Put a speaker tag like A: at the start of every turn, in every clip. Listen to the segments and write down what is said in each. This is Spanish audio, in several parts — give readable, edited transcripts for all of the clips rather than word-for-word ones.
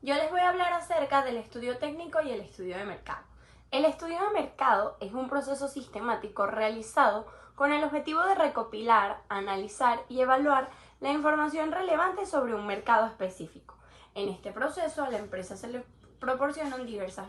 A: Yo les voy a hablar acerca del estudio técnico y el estudio de mercado. El estudio de mercado es un proceso sistemático realizado con el objetivo de recopilar, analizar y evaluar la información relevante sobre un mercado específico. En este proceso a la empresa se le proporcionan diversas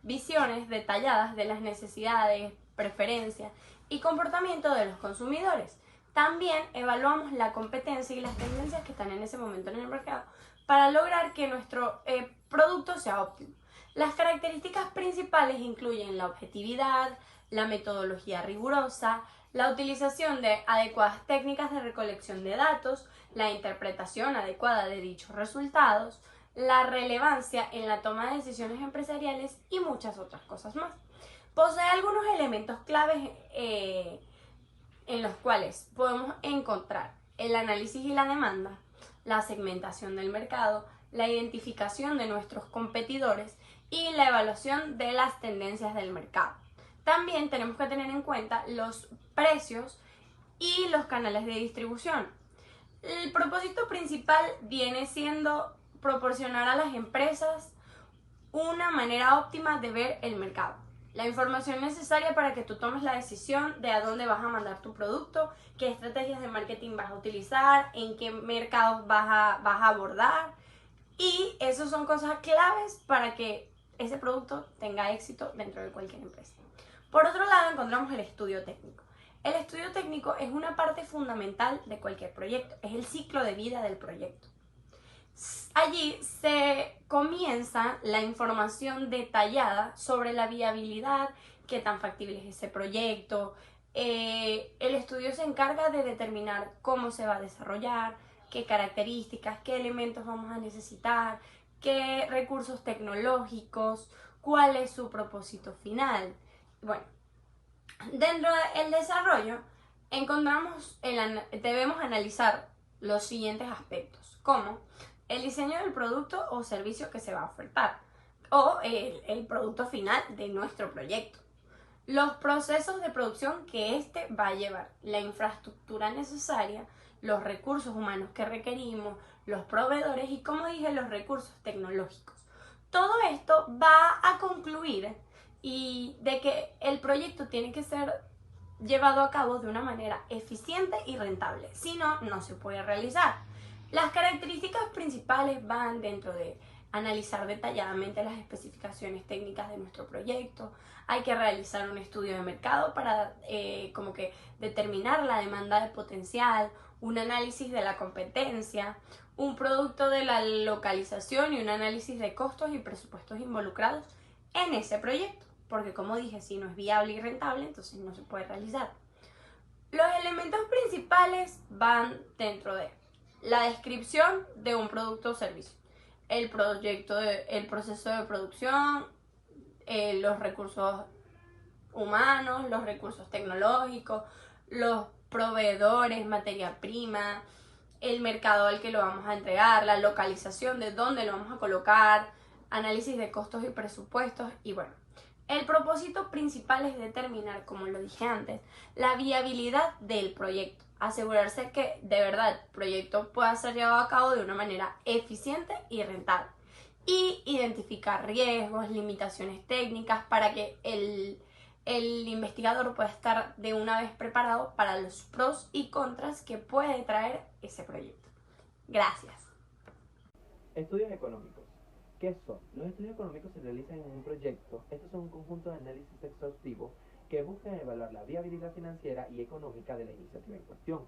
A: visiones detalladas de las necesidades, preferencias y comportamiento de los consumidores. También evaluamos la competencia y las tendencias que están en ese momento en el mercado para lograr que nuestro producto sea óptimo. Las características principales incluyen la objetividad, la metodología rigurosa, la utilización de adecuadas técnicas de recolección de datos, la interpretación adecuada de dichos resultados, la relevancia en la toma de decisiones empresariales y muchas otras cosas más. Posee algunos elementos claves en los cuales podemos encontrar el análisis y la demanda, la segmentación del mercado, la identificación de nuestros competidores y la evaluación de las tendencias del mercado. También tenemos que tener en cuenta los precios y los canales de distribución. El propósito principal viene siendo proporcionar a las empresas una manera óptima de ver el mercado. La información necesaria para que tú tomes la decisión de a dónde vas a mandar tu producto, qué estrategias de marketing vas a utilizar, en qué mercados vas a abordar. Y eso son cosas claves para que ese producto tenga éxito dentro de cualquier empresa. Por otro lado, encontramos el estudio técnico. El estudio técnico es una parte fundamental de cualquier proyecto, es el ciclo de vida del proyecto. Allí se comienza la información detallada sobre la viabilidad, qué tan factible es ese proyecto. El estudio se encarga de determinar cómo se va a desarrollar, qué características, qué elementos vamos a necesitar, qué recursos tecnológicos, cuál es su propósito final. Bueno, dentro del desarrollo debemos analizar los siguientes aspectos, como el diseño del producto o servicio que se va a ofertar o el producto final de nuestro proyecto, los procesos de producción que éste va a llevar, la infraestructura necesaria, los recursos humanos que requerimos, los proveedores y, como dije, los recursos tecnológicos. Todo esto va a concluir y de que el proyecto tiene que ser llevado a cabo de una manera eficiente y rentable. Si no, no se puede realizar. Las características principales van dentro de analizar detalladamente las especificaciones técnicas de nuestro proyecto. Hay que realizar un estudio de mercado para como que determinar la demanda de potencial, un análisis de la competencia, un producto de la localización y un análisis de costos y presupuestos involucrados en ese proyecto. Porque como dije, si no es viable y rentable, entonces no se puede realizar. Los elementos principales van dentro de la descripción de un producto o servicio, el proceso de producción, los recursos humanos, los recursos tecnológicos, los proveedores, materia prima, el mercado al que lo vamos a entregar, la localización de dónde lo vamos a colocar, análisis de costos y presupuestos y bueno. El propósito principal es determinar, como lo dije antes, la viabilidad del proyecto. Asegurarse que de verdad el proyecto pueda ser llevado a cabo de una manera eficiente y rentable. Y identificar riesgos, limitaciones técnicas para que el investigador pueda estar de una vez preparado para los pros y contras que puede traer ese proyecto. Gracias.
B: Estudios económicos. ¿Qué son? Los estudios económicos se realizan en un proyecto. Estos son un conjunto de análisis exhaustivos que buscan evaluar la viabilidad financiera y económica de la iniciativa en cuestión.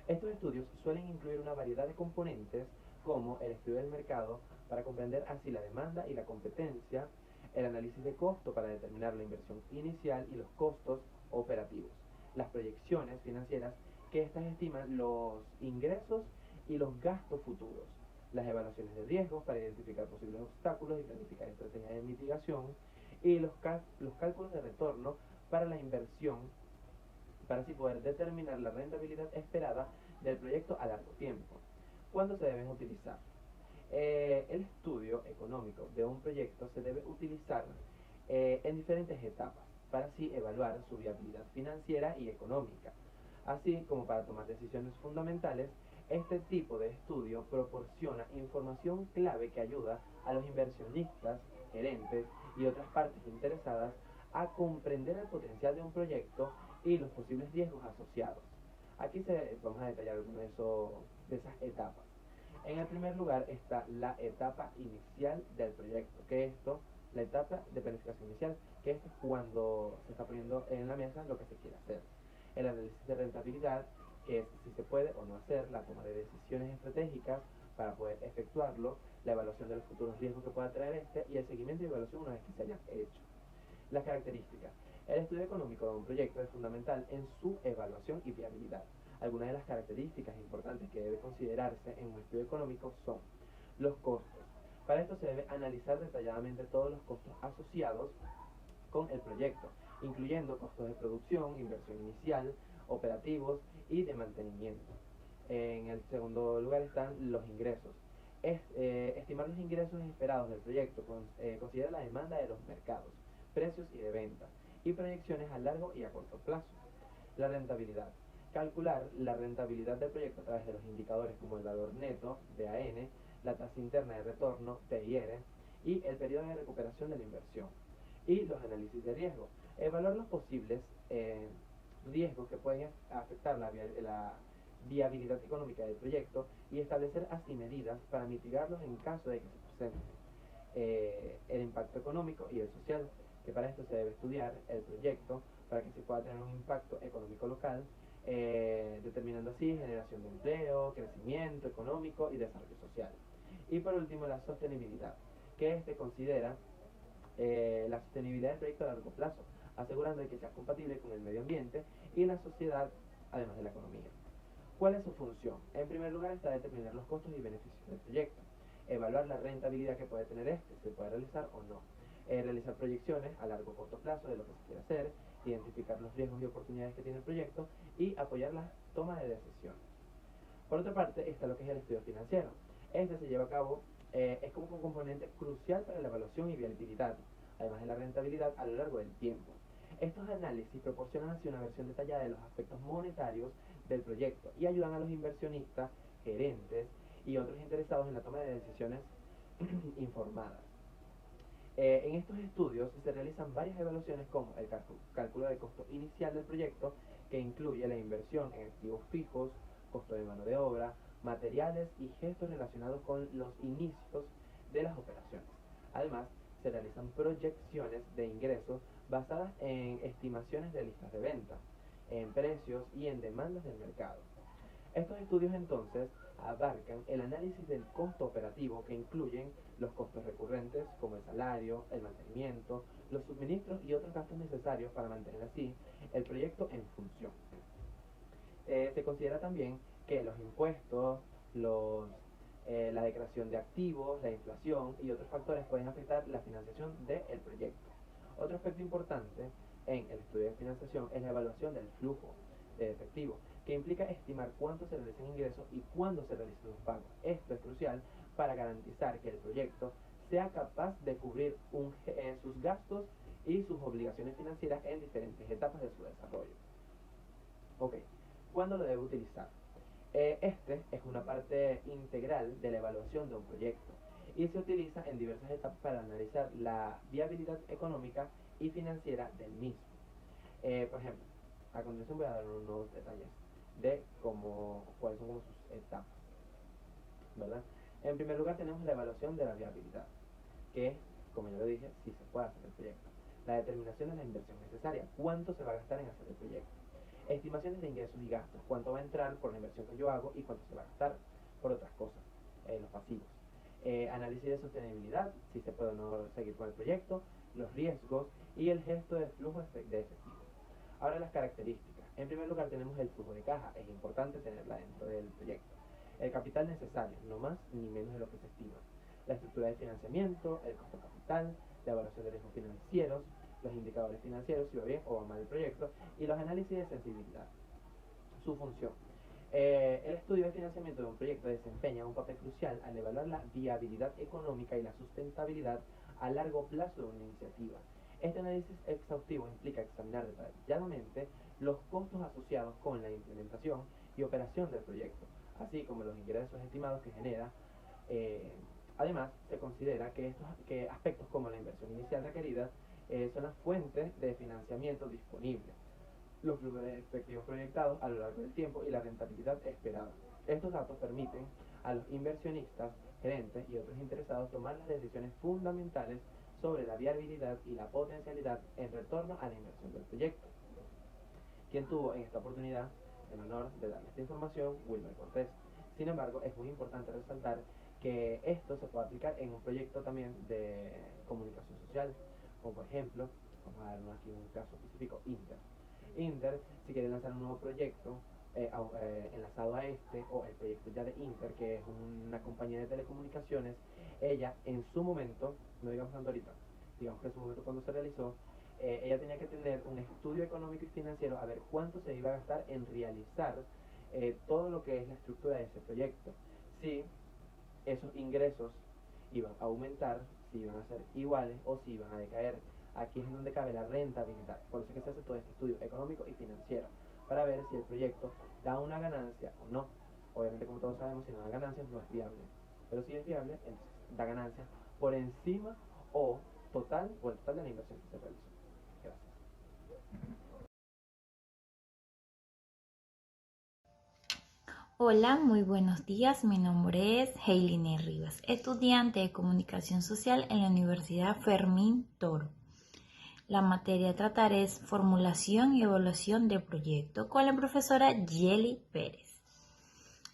B: Estos estudios suelen incluir una variedad de componentes como el estudio del mercado para comprender así la demanda y la competencia, el análisis de costo para determinar la inversión inicial y los costos operativos, las proyecciones financieras que estas estiman los ingresos y los gastos futuros, las evaluaciones de riesgos para identificar posibles obstáculos y planificar estrategias de mitigación, y los cálculos de retorno para la inversión, para así poder determinar la rentabilidad esperada del proyecto a largo tiempo. ¿Cuándo se deben utilizar? El estudio económico de un proyecto se debe utilizar en diferentes etapas para así evaluar su viabilidad financiera y económica, así como para tomar decisiones fundamentales Este tipo de estudio proporciona información clave que ayuda a los inversionistas, gerentes y otras partes interesadas a comprender el potencial de un proyecto y los posibles riesgos asociados. Aquí vamos a detallar algunas de esas etapas. En el primer lugar está la etapa inicial del proyecto, que esto, la etapa de planificación inicial, que esto es cuando se está poniendo en la mesa lo que se quiere hacer. El análisis de rentabilidad, que es si se puede o no hacer, la toma de decisiones estratégicas para poder efectuarlo, la evaluación de los futuros riesgos que pueda traer este y el seguimiento y evaluación una vez que se hayan hecho. Las características. El estudio económico de un proyecto es fundamental en su evaluación y viabilidad. Algunas de las características importantes que debe considerarse en un estudio económico son los costos. Para esto se debe analizar detalladamente todos los costos asociados con el proyecto, incluyendo costos de producción, inversión inicial, operativos y de mantenimiento. En el segundo lugar están los ingresos. Estimar los ingresos esperados del proyecto considera la demanda de los mercados, precios y de venta, y proyecciones a largo y a corto plazo. La rentabilidad. Calcular la rentabilidad del proyecto a través de los indicadores como el valor neto, DAN, la tasa interna de retorno, TIR, y el periodo de recuperación de la inversión. Y los análisis de riesgo. Evaluar los posibles riesgos que pueden afectar la viabilidad económica del proyecto y establecer así medidas para mitigarlos en caso de que se presente. El impacto económico y el social, que para esto se debe estudiar el proyecto para que se pueda tener un impacto económico local, determinando así generación de empleo, crecimiento económico y desarrollo social. Y por último, la sostenibilidad, que considera la sostenibilidad del proyecto a largo plazo, asegurando que sea compatible con el medio ambiente y la sociedad, además de la economía. ¿Cuál es su función? En primer lugar está determinar los costos y beneficios del proyecto, evaluar la rentabilidad que puede tener se puede realizar o no, realizar proyecciones a largo o corto plazo de lo que se quiere hacer, identificar los riesgos y oportunidades que tiene el proyecto y apoyar la toma de decisiones. Por otra parte está lo que es el estudio financiero. Se lleva a cabo, es como un componente crucial para la evaluación y viabilidad, además de la rentabilidad a lo largo del tiempo. Estos análisis proporcionan así una versión detallada de los aspectos monetarios del proyecto y ayudan a los inversionistas, gerentes y otros interesados en la toma de decisiones informadas. En estos estudios se realizan varias evaluaciones como el cálculo de costo inicial del proyecto, que incluye la inversión en activos fijos, costo de mano de obra, materiales y gestos relacionados con los inicios de las operaciones. Además, se realizan proyecciones de ingresos basadas en estimaciones de listas de venta, en precios y en demandas del mercado. Estos estudios entonces abarcan el análisis del costo operativo, que incluyen los costos recurrentes como el salario, el mantenimiento, los suministros y otros gastos necesarios para mantener así el proyecto en función. Se considera también que los impuestos, la declaración de activos, la inflación y otros factores pueden afectar la financiación del proyecto. Otro aspecto importante en el estudio de financiación es la evaluación del flujo de efectivo, que implica estimar cuánto se realizan ingresos y cuándo se realizan los pagos. Esto es crucial para garantizar que el proyecto sea capaz de cubrir sus gastos y sus obligaciones financieras en diferentes etapas de su desarrollo. Ok, ¿cuándo lo debe utilizar? Es una parte integral de la evaluación de un proyecto y se utiliza en diversas etapas para analizar la viabilidad económica y financiera del mismo. Por ejemplo, a continuación voy a dar unos detalles de cuáles son sus etapas, ¿verdad? En primer lugar tenemos la evaluación de la viabilidad, que es, como ya lo dije, si se puede hacer el proyecto. La determinación de la inversión necesaria, cuánto se va a gastar en hacer el proyecto. Estimaciones de ingresos y gastos, cuánto va a entrar por la inversión que yo hago y cuánto se va a gastar por otras cosas, los pasivos. Análisis de sostenibilidad, si se puede o no seguir con el proyecto, los riesgos y el gesto de flujo de efectivo. Ahora las características. En primer lugar tenemos el flujo de caja, es importante tenerla dentro del proyecto. El capital necesario, no más ni menos de lo que se estima. La estructura de financiamiento, el costo capital, la evaluación de riesgos financieros, los indicadores financieros, si va bien o va mal el proyecto, y los análisis de sensibilidad. Su función. El estudio de financiamiento de un proyecto desempeña un papel crucial al evaluar la viabilidad económica y la sustentabilidad a largo plazo de una iniciativa. Este análisis exhaustivo implica examinar detalladamente los costos asociados con la implementación y operación del proyecto, así como los ingresos estimados que genera. Además, se considera que aspectos como la inversión inicial requerida son las fuentes de financiamiento disponibles, los flujos efectivos proyectados a lo largo del tiempo y la rentabilidad esperada. Estos datos permiten a los inversionistas, gerentes y otros interesados tomar las decisiones fundamentales sobre la viabilidad y la potencialidad en retorno a la inversión del proyecto. Quien tuvo en esta oportunidad el honor de darle esta información, Wilmer Cortés. Sin embargo, es muy importante resaltar que esto se puede aplicar en un proyecto también de comunicación social, como por ejemplo, vamos a darnos aquí un caso específico, Inter, si quiere lanzar un nuevo proyecto enlazado a este, o el proyecto ya de Inter, que es una compañía de telecomunicaciones, ella en su momento, no digamos tanto ahorita, digamos que en su momento cuando se realizó, ella tenía que tener un estudio económico y financiero a ver cuánto se iba a gastar en realizar todo lo que es la estructura de ese proyecto. Si esos ingresos iban a aumentar, si iban a ser iguales o si iban a decaer. Aquí es donde cabe la rentabilidad. Por eso es que se hace todo este estudio económico y financiero, para ver si el proyecto da una ganancia o no. Obviamente, como todos sabemos, si no da ganancias no es viable. Pero si es viable, entonces da ganancias por encima o el total de la inversión que se realizó. Gracias.
C: Hola, muy buenos días. Mi nombre es Heiline Rivas, estudiante de Comunicación Social en la Universidad Fermín Toro. La materia a tratar es formulación y evaluación de proyecto con la profesora Yeli Pérez.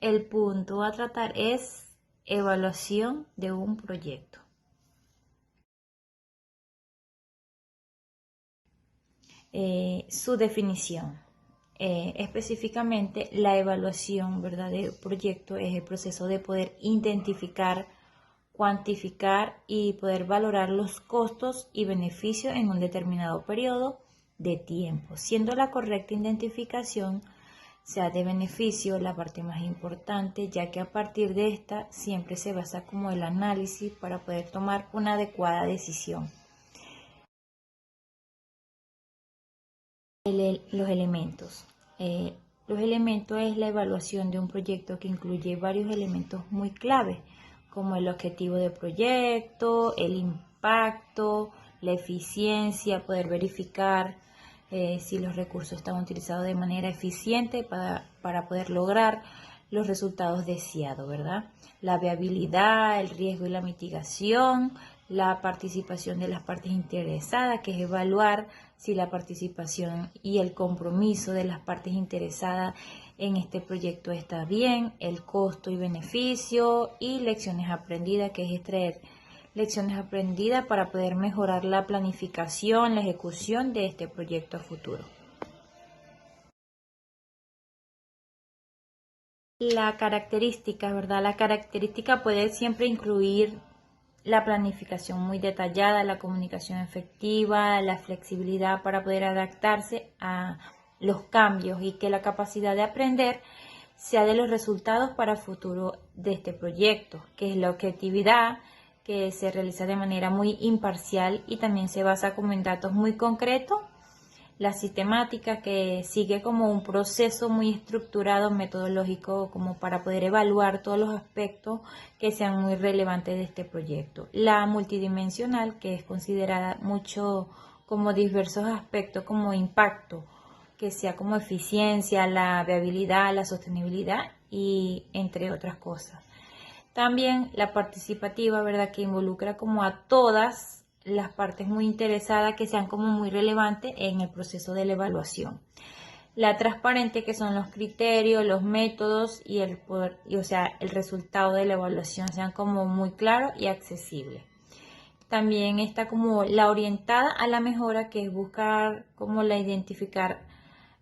C: El punto a tratar es evaluación de un proyecto. Su definición. Específicamente, la evaluación, ¿verdad?, de proyecto es el proceso de poder identificar, cuantificar y poder valorar los costos y beneficios en un determinado periodo de tiempo, siendo la correcta identificación sea de beneficio la parte más importante, ya que a partir de esta siempre se basa como el análisis para poder tomar una adecuada decisión. Los elementos. Los elementos es la evaluación de un proyecto que incluye varios elementos muy claves, como el objetivo de proyecto, el impacto, la eficiencia, poder verificar si los recursos están utilizados de manera eficiente para poder lograr los resultados deseados, ¿verdad? La viabilidad, el riesgo y la mitigación, la participación de las partes interesadas, que es evaluar si la participación y el compromiso de las partes interesadas en este proyecto está bien, el costo y beneficio, y lecciones aprendidas, que es extraer lecciones aprendidas para poder mejorar la planificación, la ejecución de este proyecto a futuro. La característica, ¿verdad? La característica puede siempre incluir la planificación muy detallada, la comunicación efectiva, la flexibilidad para poder adaptarse a los cambios y que la capacidad de aprender sea de los resultados para el futuro de este proyecto, que es la objetividad, que se realiza de manera muy imparcial y también se basa como en datos muy concretos. La sistemática, que sigue como un proceso muy estructurado, metodológico, como para poder evaluar todos los aspectos que sean muy relevantes de este proyecto. La multidimensional, que es considerada mucho como diversos aspectos, como impacto, que sea como eficiencia, la viabilidad, la sostenibilidad y entre otras cosas. También la participativa, ¿verdad?, que involucra como a todas las partes muy interesadas que sean como muy relevantes en el proceso de la evaluación. La transparente, que son los criterios, los métodos y el poder, o sea, el resultado de la evaluación sean como muy claros y accesibles. También está como la orientada a la mejora, que es buscar como la identificar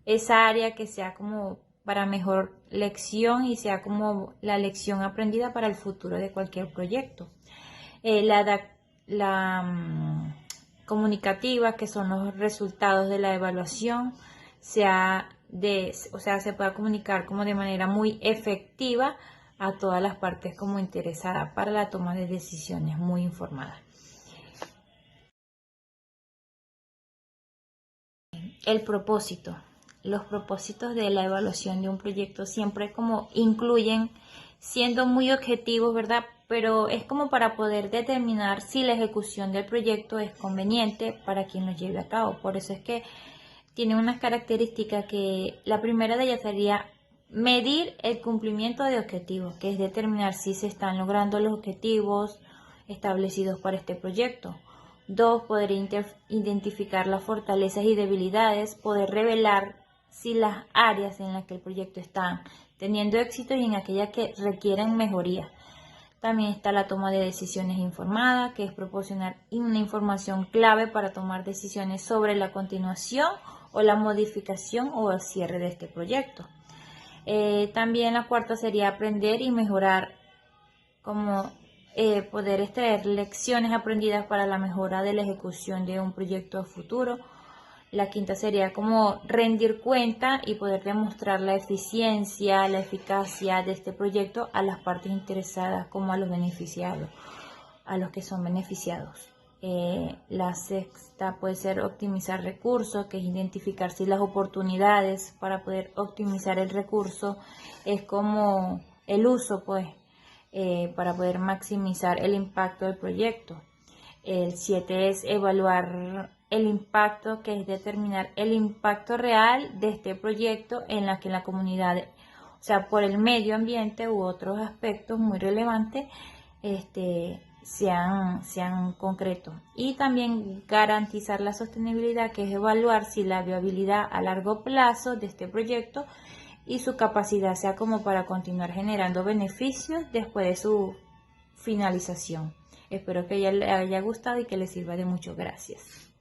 C: esa área que sea como para mejor lección y sea como la lección aprendida para el futuro de cualquier proyecto. Comunicativa, que son los resultados de la evaluación, se pueda comunicar como de manera muy efectiva a todas las partes como interesadas para la toma de decisiones muy informadas. El propósito. los propósitos de la evaluación de un proyecto siempre como incluyen, siendo muy objetivos, ¿verdad? Pero es como para poder determinar si la ejecución del proyecto es conveniente para quien lo lleve a cabo. Por eso es que tiene unas características que la primera de ellas sería medir el cumplimiento de objetivos, que es determinar si se están logrando los objetivos establecidos para este proyecto. 2. Poder identificar las fortalezas y debilidades, poder revelar si las áreas en las que el proyecto está teniendo éxito y en aquellas que requieren mejoría. También está la toma de decisiones informada, que es proporcionar una información clave para tomar decisiones sobre la continuación o la modificación o el cierre de este proyecto. También la cuarta sería aprender y mejorar, como poder extraer lecciones aprendidas para la mejora de la ejecución de un proyecto a futuro. La quinta sería como rendir cuenta y poder demostrar la eficiencia, la eficacia de este proyecto a las partes interesadas como a los beneficiados, a los que son beneficiados. La sexta puede ser optimizar recursos, que es identificar si las oportunidades para poder optimizar el recurso es como el uso, pues, para poder maximizar el impacto del proyecto. El 7 es evaluar el impacto, que es determinar el impacto real de este proyecto en la que la comunidad, o sea, por el medio ambiente u otros aspectos muy relevantes, sean concretos. Y también garantizar la sostenibilidad, que es evaluar si la viabilidad a largo plazo de este proyecto y su capacidad sea como para continuar generando beneficios después de su finalización. Espero que ya le haya gustado y que le sirva de mucho. Gracias.